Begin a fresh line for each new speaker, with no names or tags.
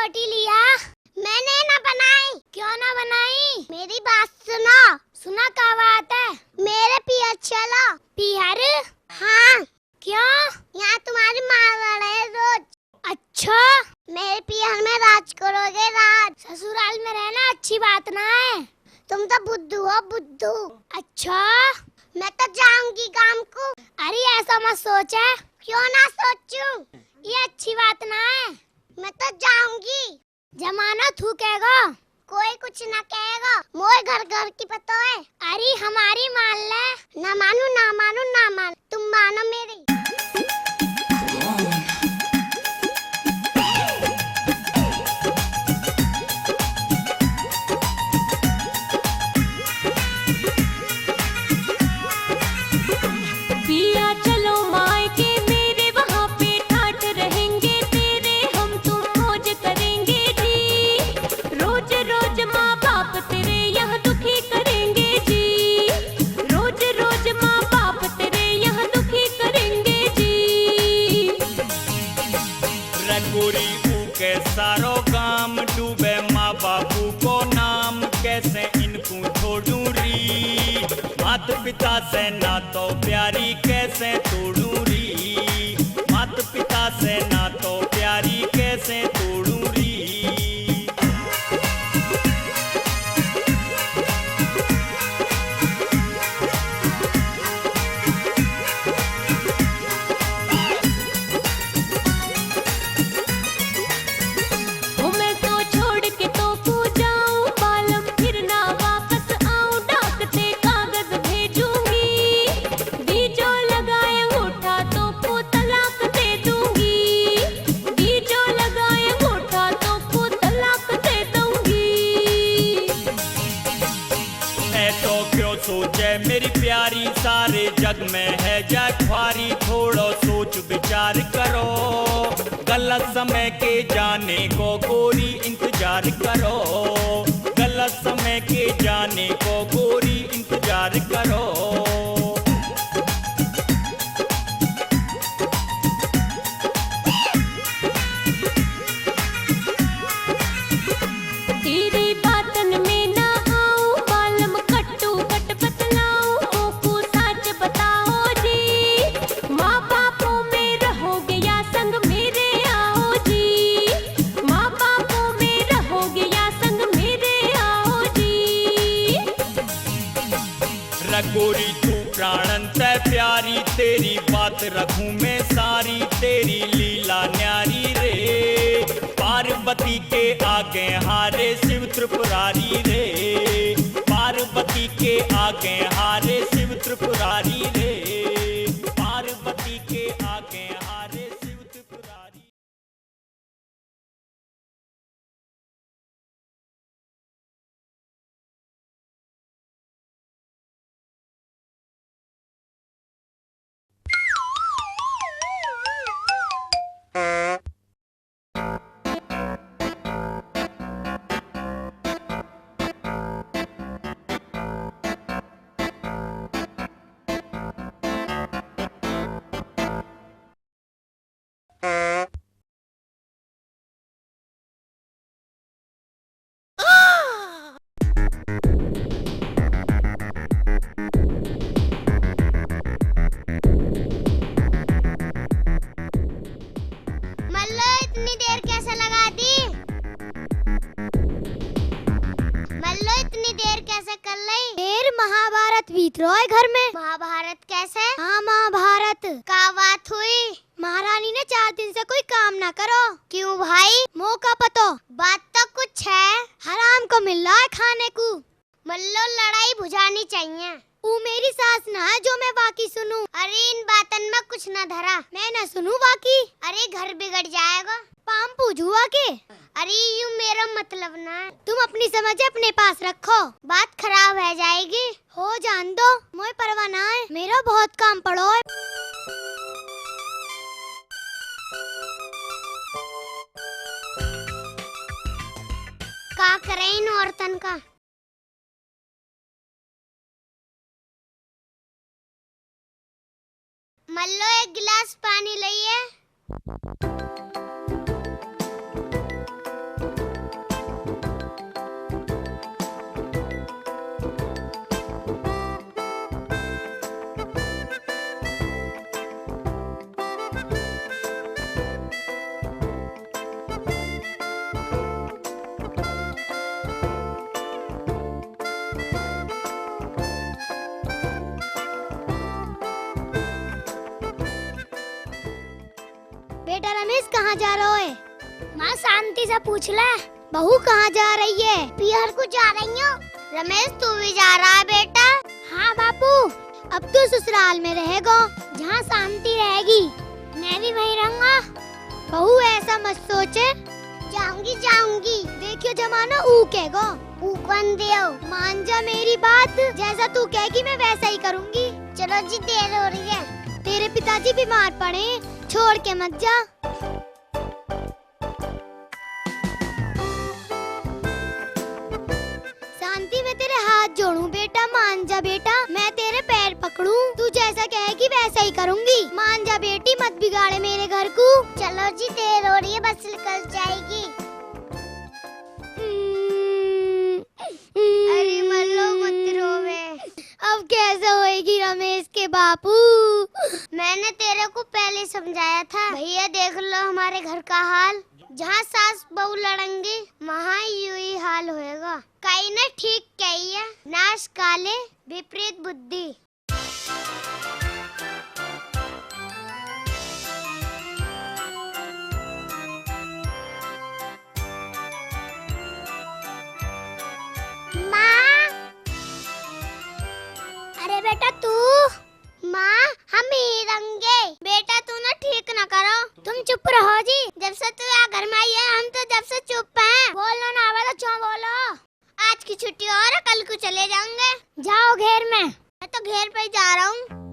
रोटी लिया? मैंने ना बनाई। क्यों ना बनाई? मेरी बात सुनो। सुना क्या बात है? मेरे पियर चलो। पियर? हाँ। क्यों? यहाँ तुम्हारी माँ लड़े रोज। अच्छा, मेरे पियर में राज करोगे राज। ससुराल में रहना अच्छी बात ना है। तुम तो बुद्धू हो बुद्धू। अच्छा, मैं तो जाऊंगी काम को। अरे ऐसा मत सोचा। क्यों ना सोचूं? ये अच्छी बात ना है। मैं तो जाऊंगी। जमाना थूकेगा। कोई कुछ ना कहेगा। मोए घर घर की पता है। अरे हमारी मान ले। ना मानू ना मानू ना मान, तुम मानो मेरी।
पिया चलो मायके मेरे, वहाँ पे ठाठ रहेंगे तेरे, हम तुम मौज करेंगे जी। रोज रोज माँ बाप तेरे यहाँ दुखी करेंगे जी। रोज रोज माँ बाप तेरे यहाँ दुखी करेंगे जी।
रघुरी के सारो काम डूबे माँ बापू को नाम, कैसे इनको छोड़ूं री। मात पिता से ना तो प्यारी कैसे तोड़ूं री। मात पिता से ना तो प्यारी कैसे तोड़ूं री।
मैं तो छोड़ के तो पू जाऊं बालम, फिर ना वापस आऊं, डाकते कागज भेजूंगी। बीजो लगाए उठा तो पू तलाक दे दूंगी। बीजो लगाए उठा तो पू तलाक दे दूंगी।
ऐसो क्यों सोचे मेरी प्यारी, सारे जग में है जय ख्वारी। थोड़ा सोच विचार करो, गलत समय के जाने को गोरी इंतजार करो। गलत समय के जाने को गोरी इंतजार करो।
तेरी बातन में ना आऊं बालम, कट्टू कट बतलाऊं, मोकू सच बताओ जी। माँ बापों में रहोगे या संग मेरे आओ जी। माँ बापों में रहोगे या संग मेरे आओ जी।
रघोरी तू प्राणंत है प्यारी, तेरी बात रखूं मैं सारी। तेरी लीला न्यारी रे, पार्वती के आगे हारे शिव त्रिपुरारी रे। पार्वती के आगे हारे शिव त्रिपुरारी रे। पार्वती के आगे हारे शिव त्रिपुरारी।
मल्लो इतनी देर कैसे लगा दी? मल्लो इतनी देर कैसे कर ली? देर महाभारत बीत रहा है घर में। महाभारत कैसे? हाँ महाभारत। क्या बात हुई? महारानी ने 4 दिन से कोई काम ना करो। क्यों भाई? मौका पतो। बात तो कुछ है। हराम को मिल रहा है खाने को। मल्लो लड़ाई बुझानी चाहिए। वो मेरी सास ना है जो मैं बाकी सुनूं। अरे इन बातन में कुछ ना धरा। मैं ना सुनूं बाकी। अरे घर बिगड़ जाएगा। पाम पूछुआ के। अरे यूं मेरा मतलब ना है। तुम अपनी समझ अपने पास रखो, बात खराब हो जाएगी। हो जान दो, मोए परवाह ना है। मेरा बहुत काम पड़ो है। का करे इन औरतन का। मल्लो एक गिलास पानी लाइए। कहाँ जा रहे हो? माँ शांति से पूछ ले। बहू कहाँ जा रही है? पियर को जा रही हूँ। रमेश तू भी जा रहा है बेटा? हाँ बापू। अब तो ससुराल में रहेगा जहाँ शांति रहेगी। मैं भी वहीं रहूँगा। बहू ऐसा मत सोचे। जाऊंगी जाऊंगी। देखियो जमाना ऊकेगा। ऊकन दियो। मान जा मेरी बात। जैसा तू कहेगी मैं वैसा ही करूँगी। चलो जी देर हो रही है। तेरे पिताजी बीमार पड़े, छोड़ के मत जा। शांति मैं तेरे हाथ जोड़ूं बेटा, मान जा बेटा। मैं तेरे पैर पकड़ूं, तू जैसा कहेगी वैसा ही करूंगी। मान जा बेटी, मत बिगाड़े मेरे घर को। चलो जी देर हो रही है, बस निकल जाएगी। अरे मल्लो मत रोवे। अब कैसे होएगी रमेश के बापू? मैंने तेरे को पहले समझाया था। भैया देख लो हमारे घर का हाल। जहाँ सास बहू लड़ेंगे वहाँ यूं ही हाल होएगा। कहीं ने ठीक कही है, नाश काले विपरीत बुद्धि। माँ, अरे बेटा तू। माँ हम ही रंगे। बेटा तू ना ठीक ना करो। तुम चुप रहो जी। जब से तू यहाँ घर में आई है हम तो जब से चुप हैं। बोलो ना वाला क्यों बोलो। आज की छुट्टी और कल को चले जाएंगे। जाओ घेर में। मैं तो घेर पे जा रहा हूँ।